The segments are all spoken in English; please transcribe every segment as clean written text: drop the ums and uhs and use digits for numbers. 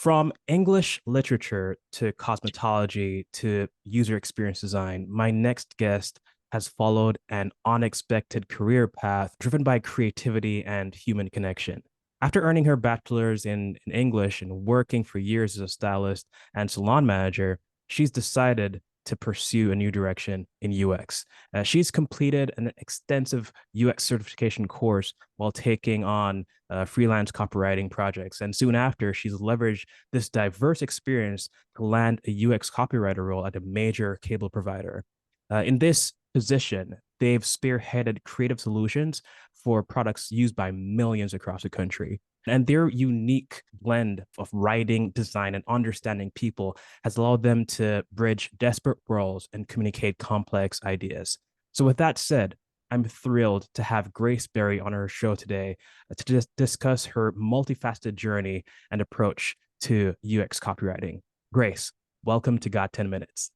From English literature to cosmetology to user experience design, my next guest has followed an unexpected career path driven by creativity and human connection. After earning her bachelor's in English and working for years as a stylist and salon manager, she's decided to pursue a new direction in UX. She's completed an extensive UX certification course while taking on freelance copywriting projects. And soon after, she's leveraged this diverse experience to land a UX copywriter role at a major cable provider. In this position, they've spearheaded creative solutions for products used by millions across the country. And their unique blend of writing, design, and understanding people has allowed them to bridge desperate worlds and communicate complex ideas. So, with that said, I'm thrilled to have Grace Berry on our show today to discuss her multifaceted journey and approach to UX copywriting. Grace, welcome to Got 10 Minutes.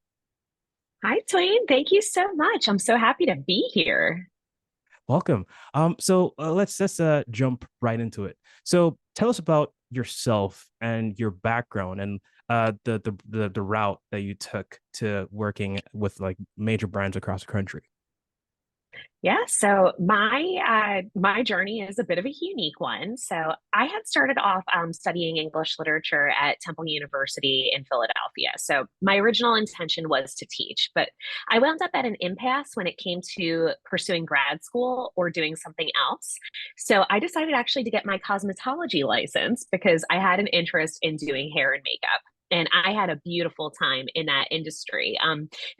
Hi, Twain. Thank you so much. I'm so happy to be here. Welcome. Let's jump right into it. So tell us about yourself and your background and the route that you took to working with like major brands across the country. Yeah, so my journey is a bit of a unique one. So I had started off studying English literature at Temple University in Philadelphia. So my original intention was to teach, but I wound up at an impasse when it came to pursuing grad school or doing something else. So I decided actually to get my cosmetology license because I had an interest in doing hair and makeup. And I had a beautiful time in that industry.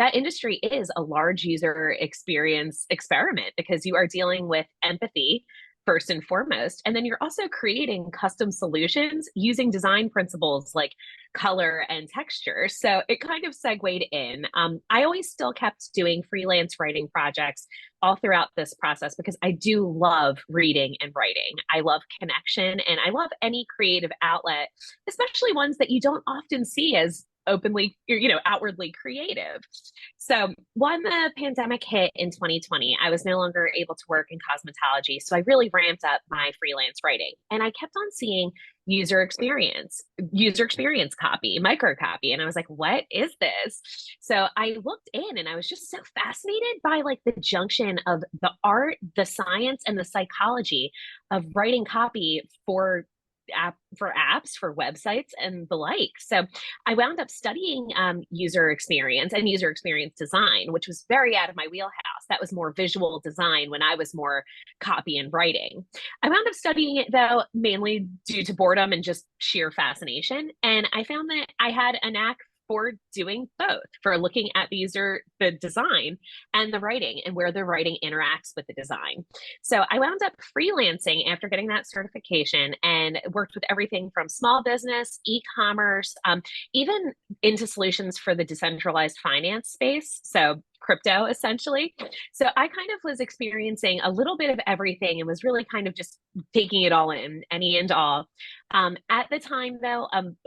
That industry is a large user experience experiment because you are dealing with empathy first and foremost. And then you're also creating custom solutions using design principles like color and texture. So it kind of segued in. I always still kept doing freelance writing projects all throughout this process because I do love reading and writing. I love connection and I love any creative outlet, especially ones that you don't often see as openly, outwardly creative. So when the pandemic hit in 2020, I was no longer able to work in cosmetology. So I really ramped up my freelance writing and I kept on seeing user experience copy, micro copy. And I was like, what is this? So I looked in and I was just so fascinated by like the junction of the art, the science, and the psychology of writing copy for apps, for websites, and the like. So I wound up studying user experience and user experience design, which was very out of my wheelhouse. That was more visual design when I was more copy and writing. I wound up studying it though, mainly due to boredom and just sheer fascination. And I found that I had a knack for doing both, for looking at the design and the writing and where the writing interacts with the design. So I wound up freelancing after getting that certification and worked with everything from small business, e-commerce, even into solutions for the decentralized finance space. So crypto essentially. So I kind of was experiencing a little bit of everything and was really kind of just taking it all in, any and all. At the time, though,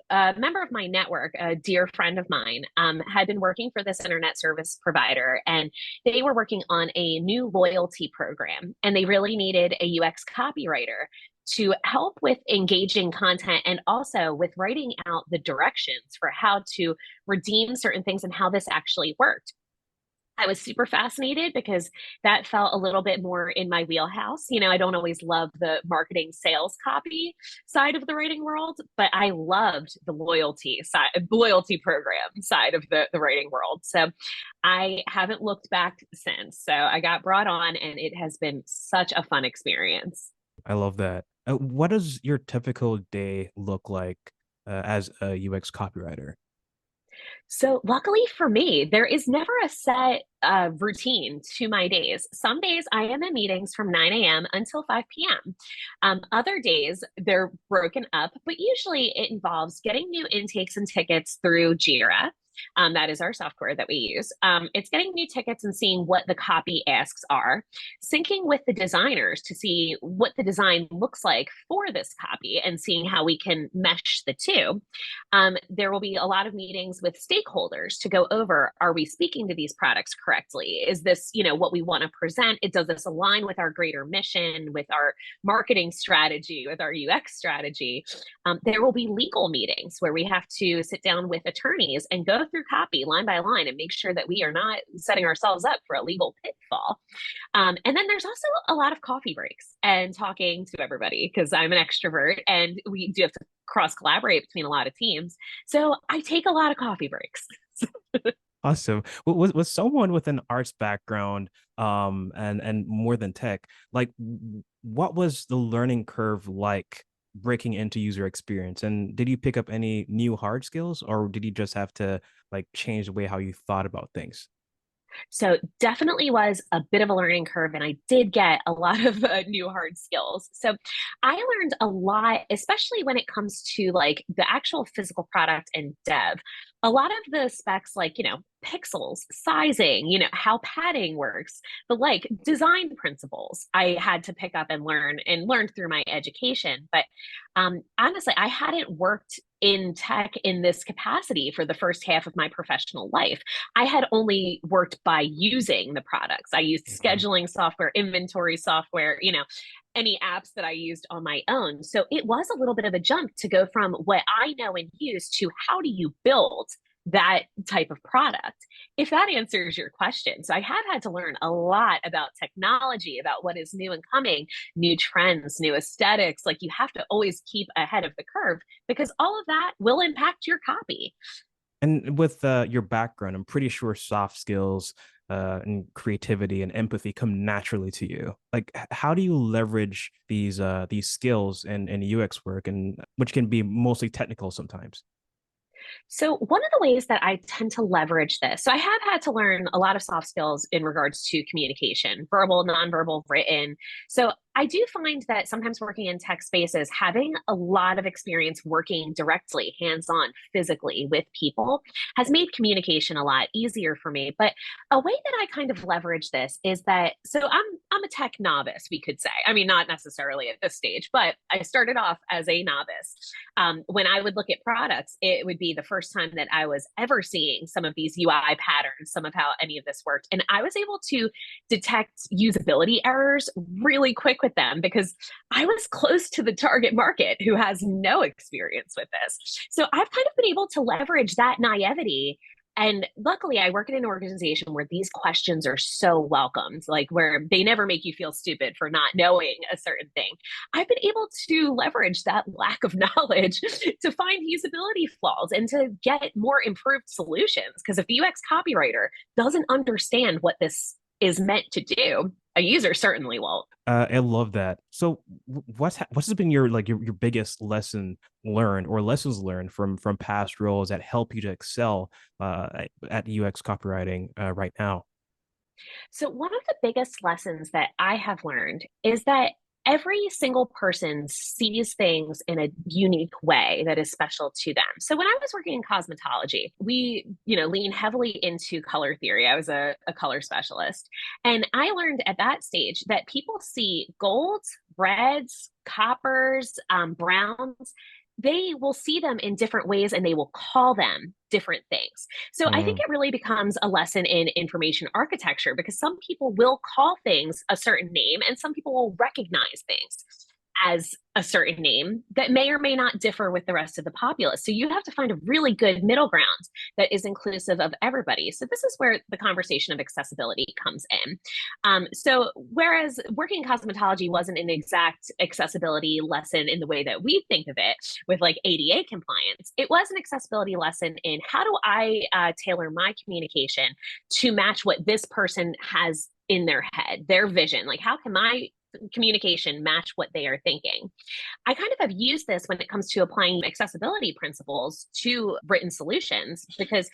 a member of my network, a dear friend of mine, had been working for this internet service provider, and they were working on a new loyalty program, and they really needed a UX copywriter to help with engaging content and also with writing out the directions for how to redeem certain things and how this actually worked. I was super fascinated because that felt a little bit more in my wheelhouse. I don't always love the marketing sales copy side of the writing world, but I loved the loyalty program side of the writing world. So I haven't looked back since. So I got brought on and it has been such a fun experience. I love that. What does your typical day look like as a UX copywriter? So, luckily for me, there is never a set routine to my days. Some days I am in meetings from 9 a.m. until 5 p.m. Other days they're broken up, but usually it involves getting new intakes and tickets through Jira. That is our software that we use. It's getting new tickets and seeing what the copy asks are, syncing with the designers to see what the design looks like for this copy and seeing how we can mesh the two. There will be a lot of meetings with stakeholders to go over, are we speaking to these products correctly? Is this, what we want to present? Does this align with our greater mission, with our marketing strategy, with our UX strategy? There will be legal meetings where we have to sit down with attorneys and go through copy line by line and make sure that we are not setting ourselves up for a legal pitfall. And then there's also a lot of coffee breaks and talking to everybody because I'm an extrovert and we do have to cross collaborate between a lot of teams. So I take a lot of coffee breaks. Awesome. Was someone with an arts background, and more than tech, like what was the learning curve like breaking into user experience? And did you pick up any new hard skills, or did you just have to like change the way how you thought about things? So definitely was a bit of a learning curve, and I did get a lot of new hard skills. So I learned a lot, especially when it comes to like the actual physical product and dev. A lot of the specs, like pixels, sizing, how padding works, but like design principles, I had to pick up and learn through my education. But honestly, I hadn't worked in tech in this capacity for the first half of my professional life. I had only worked by using the products. I used Mhm. scheduling software, inventory software, any apps that I used on my own. So it was a little bit of a jump to go from what I know and use to how do you build that type of product, if that answers your question. So I have had to learn a lot about technology, about what is new and coming, new trends, new aesthetics. Like you have to always keep ahead of the curve because all of that will impact your copy. And with your background, I'm pretty sure soft skills and creativity and empathy come naturally to you. Like, how do you leverage these skills in UX work, and which can be mostly technical sometimes? So, one of the ways that I tend to leverage this, so I have had to learn a lot of soft skills in regards to communication, verbal, nonverbal, written. So, I do find that sometimes working in tech spaces, having a lot of experience working directly, hands on, physically with people has made communication a lot easier for me. But a way that I kind of leverage this is that so I'm a tech novice, we could say. I mean, not necessarily at this stage, but I started off as a novice. When I would look at products, it would be the first time that I was ever seeing some of these UI patterns, some of how any of this worked. And I was able to detect usability errors really quick with them because I was close to the target market who has no experience with this. So I've kind of been able to leverage that naivety. And luckily, I work in an organization where these questions are so welcomed, like where they never make you feel stupid for not knowing a certain thing. I've been able to leverage that lack of knowledge to find usability flaws and to get more improved solutions. Because if the UX copywriter doesn't understand what this is meant to do, a user certainly won't. I love that. So, what's been your like your biggest lesson learned or lessons learned from past roles that help you to excel at UX copywriting right now? So, one of the biggest lessons that I have learned is that every single person sees things in a unique way that is special to them. So, when I was working in cosmetology, we, lean heavily into color theory. I was a color specialist. And I learned at that stage that people see golds, reds, coppers, browns. They will see them in different ways and they will call them different things. So I think Mm. it really becomes a lesson in information architecture because some people will call things a certain name and some people will recognize things as a certain name that may or may not differ with the rest of the populace. So you have to find a really good middle ground that is inclusive of everybody. So this is where the conversation of accessibility comes in. So whereas working in cosmetology wasn't an exact accessibility lesson in the way that we think of it with like ADA compliance, it was an accessibility lesson in how do I tailor my communication to match what this person has in their head, their vision. Like how can my communication match what they are thinking? I kind of have used this when it comes to applying accessibility principles to written solutions because,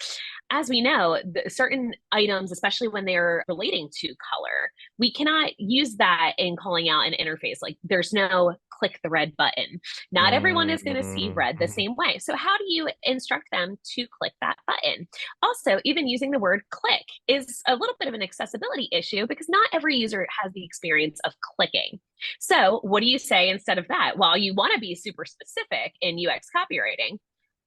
as we know, certain items, especially when they're relating to color, we cannot use that in calling out an interface. Like there's no click the red button. Not everyone is going to see red the same way. So how do you instruct them to click that button? Also, even using the word click is a little bit of an accessibility issue because not every user has the experience of clicking. So what do you say instead of that? While you want to be super specific in UX copywriting,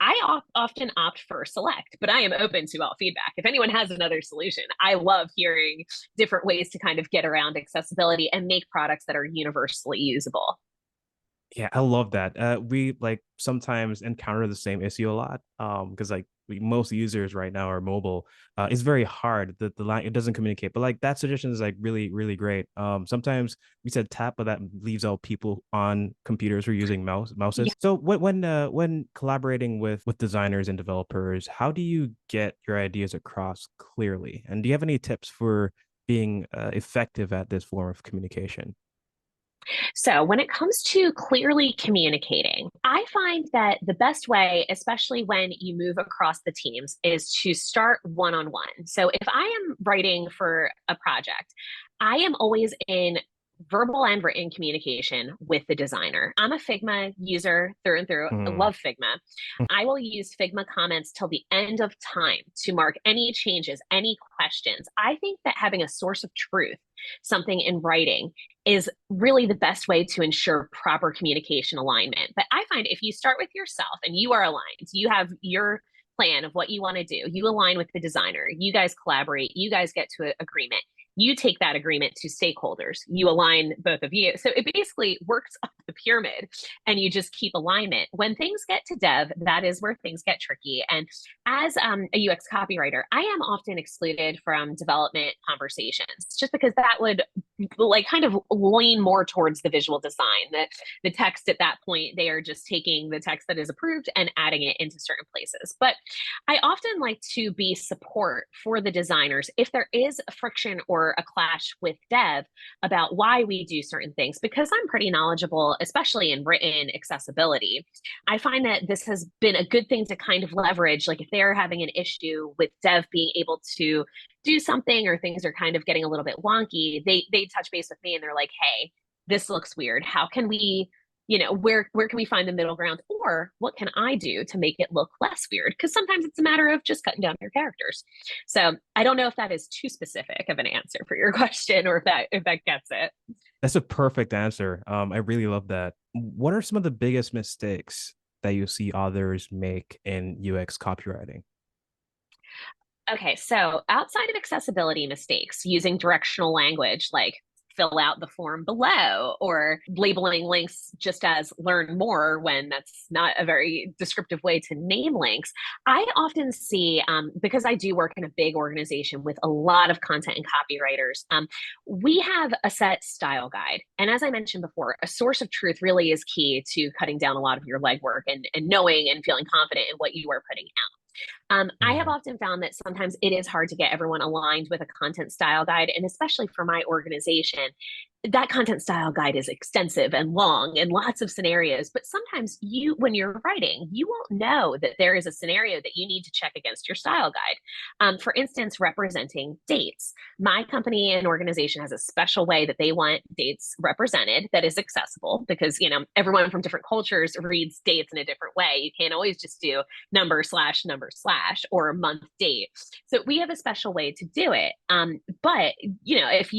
I often opt for select, but I am open to all feedback. If anyone has another solution, I love hearing different ways to kind of get around accessibility and make products that are universally usable. Yeah, I love that. We like sometimes encounter the same issue a lot. Because like most users right now are mobile. It's very hard. The line it doesn't communicate. But like that suggestion is like really, really great. Sometimes we said tap, but that leaves out people on computers who are using mouses. Yeah. So when collaborating with designers and developers, how do you get your ideas across clearly? And do you have any tips for being effective at this form of communication? So, when it comes to clearly communicating, I find that the best way, especially when you move across the teams, is to start one on one. So, if I am writing for a project, I am always in verbal and written communication with the designer. I'm a Figma user through and through. I Mm. love Figma. I will use Figma comments till the end of time to mark any changes, any questions. I think that having a source of truth, something in writing, is really the best way to ensure proper communication alignment. But I find if you start with yourself and you are aligned, you have your plan of what you want to do, you align with the designer, you guys collaborate, you guys get to an agreement. You take that agreement to stakeholders, you align both of you. So it basically works up the pyramid and you just keep alignment. When things get to dev, that is where things get tricky. And as a UX copywriter, I am often excluded from development conversations just because that would like kind of lean more towards the visual design. That the text at that point, they are just taking the text that is approved and adding it into certain places. But I often like to be support for the designers if there is a friction or a clash with dev about why we do certain things, because I'm pretty knowledgeable, especially in written accessibility. I find that this has been a good thing to kind of leverage. Like if they're having an issue with dev being able to do something or things are kind of getting a little bit wonky, they touch base with me and they're like, hey, this looks weird. How can we, where can we find the middle ground, or what can I do to make it look less weird? Because sometimes it's a matter of just cutting down your characters. So I don't know if that is too specific of an answer for your question, or if that gets it. That's a perfect answer. I really love that. What are some of the biggest mistakes that you see others make in UX copywriting? Okay, so outside of accessibility mistakes, using directional language like fill out the form below or labeling links just as learn more when that's not a very descriptive way to name links. I often see, because I do work in a big organization with a lot of content and copywriters, we have a set style guide. And as I mentioned before, a source of truth really is key to cutting down a lot of your legwork and knowing and feeling confident in what you are putting out. I have Mhm. often found that sometimes it is hard to get everyone aligned with a content style guide. And especially for my organization, that content style guide is extensive and long and lots of scenarios. But sometimes when you're writing, you won't know that there is a scenario that you need to check against your style guide. For instance, representing dates. My company and organization has a special way that they want dates represented that is accessible because, everyone from different cultures reads dates in a different way. You can't always just do number slash or month date. So we have a special way to do it. But if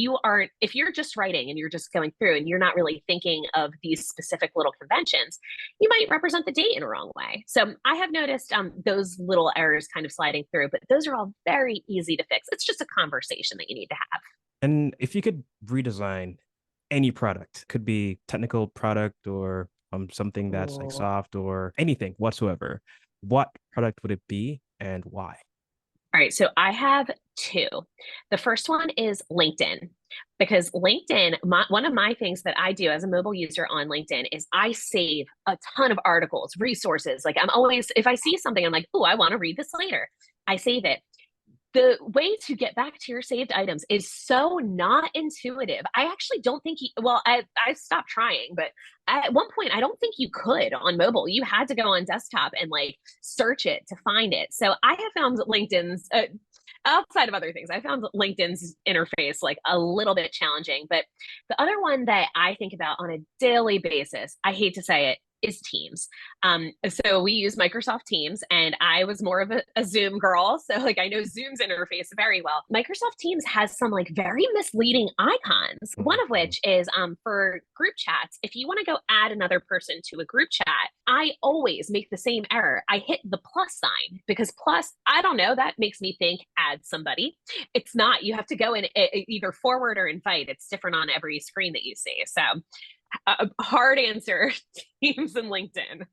you're just writing and you're just going through and you're not really thinking of these specific little conventions, you might represent the date in a wrong way. So I have noticed those little errors kind of sliding through, but those are all very easy to fix. It's just a conversation that you need to have. And if you could redesign any product, could be technical product or something that's like Ooh. soft or anything whatsoever, what product would it be and why? All right, so I have two. The first one is LinkedIn, because LinkedIn, one of my things that I do as a mobile user on LinkedIn is I save a ton of articles, resources. Like I'm always, if I see something, I'm like, oh, I want to read this later. I save it. The way to get back to your saved items is so not intuitive. I actually don't think I stopped trying, but at one point I don't think you could on mobile. You had to go on desktop and like search it to find it. So I have found that LinkedIn's outside of other things, I found LinkedIn's interface like a little bit challenging. But the other one that I think about on a daily basis, I hate to say it, is Teams. So we use Microsoft Teams, and I was more of a Zoom girl. So like I know Zoom's interface very well. Microsoft Teams has some like very misleading icons. One of Mhm. which is for group chats. If you want to go add another person to a group chat, I always make the same error. I hit the plus sign because plus, I don't know, that makes me think add somebody. It's not. You have to go in either forward or invite. It's different on every screen that you see. So a hard answer, Teams and LinkedIn.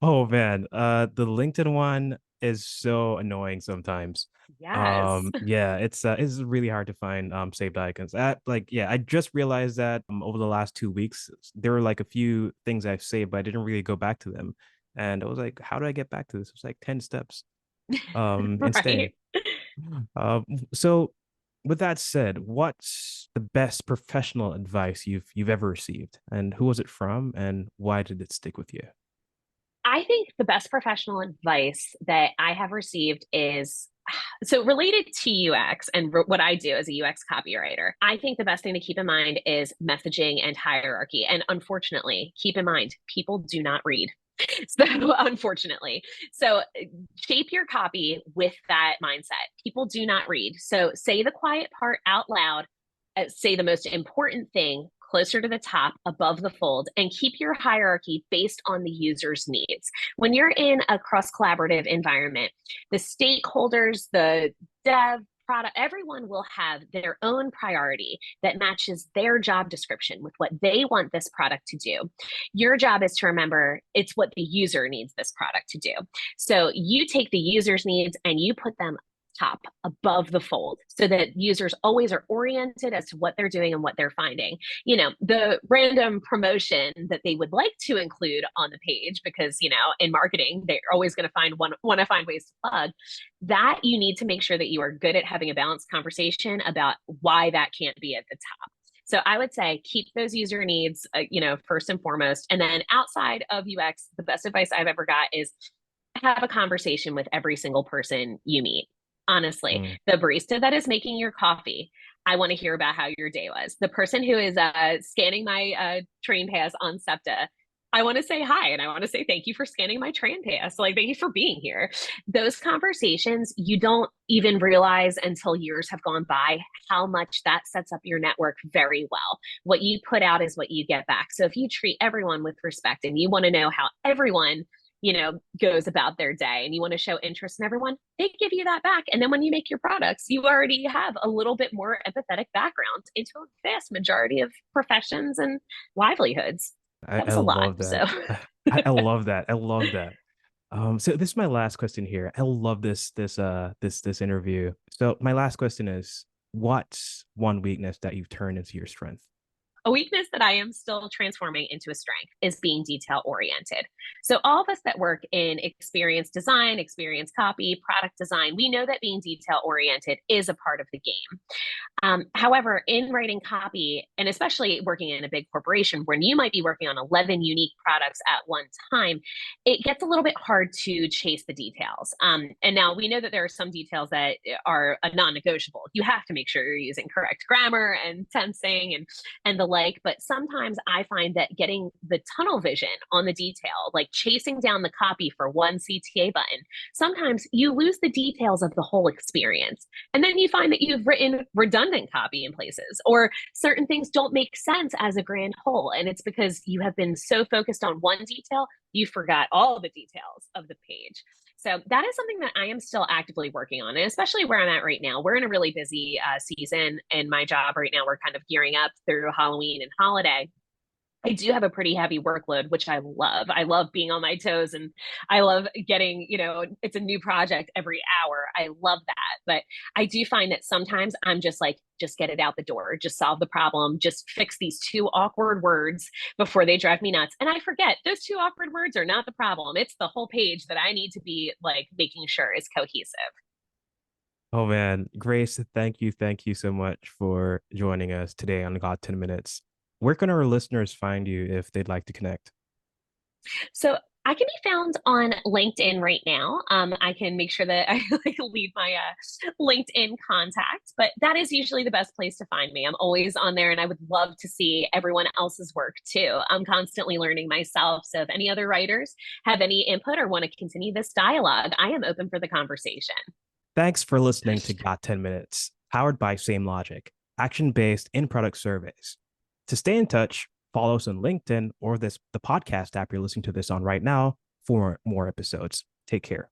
Oh man, the LinkedIn one is so annoying sometimes. Yes. Yeah, it's really hard to find saved icons. Like yeah, I just realized that over the last 2 weeks there were like a few things I've saved, but I didn't really go back to them. And I was like, how do I get back to this? It was like 10 steps instead. Right. Um, so with that said, what's the best professional advice you've ever received, and who was it from, and why did it stick with you? I think the best professional advice that I have received is so related to UX and what I do as a UX copywriter. I think the best thing to keep in mind is messaging and hierarchy. And unfortunately, keep in mind, people do not read. So, unfortunately, so shape your copy with that mindset. People do not read. So, say the quiet part out loud, say the most important thing closer to the top above the fold, and keep your hierarchy based on the user's needs. When you're in a cross collaborative environment, the stakeholders, the dev, product, everyone will have their own priority that matches their job description with what they want this product to do. Your job is to remember it's what the user needs this product to do. So you take the user's needs and you put them top above the fold so that users always are oriented as to what they're doing and what they're finding. The random promotion that they would like to include on the page, because in marketing they're always going to want to find ways to plug that. You need to make sure that you are good at having a balanced conversation about why that can't be at the top. So I would say keep those user needs, first and foremost. And then outside of UX, the best advice I've ever got is have a conversation with every single person you meet. Honestly, Mm. the barista that is making your coffee, I want to hear about how your day was. The person who is scanning my train pass on SEPTA, I want to say hi and I want to say thank you for scanning my train pass. Like, thank you for being here. Those conversations, you don't even realize until years have gone by how much that sets up your network very well. What you put out is what you get back. So if you treat everyone with respect and you want to know how everyone goes about their day and you want to show interest in everyone, they give you that back. And then when you make your products, you already have a little bit more empathetic background into a vast majority of professions and livelihoods. That I was a lot. love So that. I love that. I love that. So this is my last question here. I love this interview. So my last question is, what's one weakness that you've turned into your strength? a weakness that I am still transforming into a strength is being detail oriented. So, all of us that work in experience design, experience copy, product design, we know that being detail oriented is a part of the game. However, in writing copy, and especially working in a big corporation when you might be working on 11 unique products at one time, it gets a little bit hard to chase the details. And now we know that there are some details that are a non-negotiable. You have to make sure you're using correct grammar and tensing and the like. But sometimes I find that getting the tunnel vision on the detail, like chasing down the copy for one CTA button, sometimes you lose the details of the whole experience. And then you find that you've written redundant copy in places, or certain things don't make sense as a grand whole. And it's because you have been so focused on one detail, you forgot all the details of the page. So that is something that I am still actively working on, and especially where I'm at right now. We're in a really busy season in my job right now. We're kind of gearing up through Halloween and holiday. I do have a pretty heavy workload, which I love. I love being on my toes and I love getting, it's a new project every hour. I love that. But I do find that sometimes I'm just like, just get it out the door, just solve the problem, just fix these two awkward words before they drive me nuts. And I forget those two awkward words are not the problem. It's the whole page that I need to be like making sure is cohesive. Oh man, Grace, thank you so much for joining us today on Got 10 Minutes. Where can our listeners find you if they'd like to connect? So I can be found on LinkedIn right now. I can make sure that I like leave my LinkedIn contact, but that is usually the best place to find me. I'm always on there, and I would love to see everyone else's work too. I'm constantly learning myself. So if any other writers have any input or want to continue this dialogue, I am open for the conversation. Thanks for listening to Got 10 Minutes, powered by Samelogic, action-based in-product surveys. To stay in touch, follow us on LinkedIn or the podcast app you're listening to this on right now for more episodes. Take care.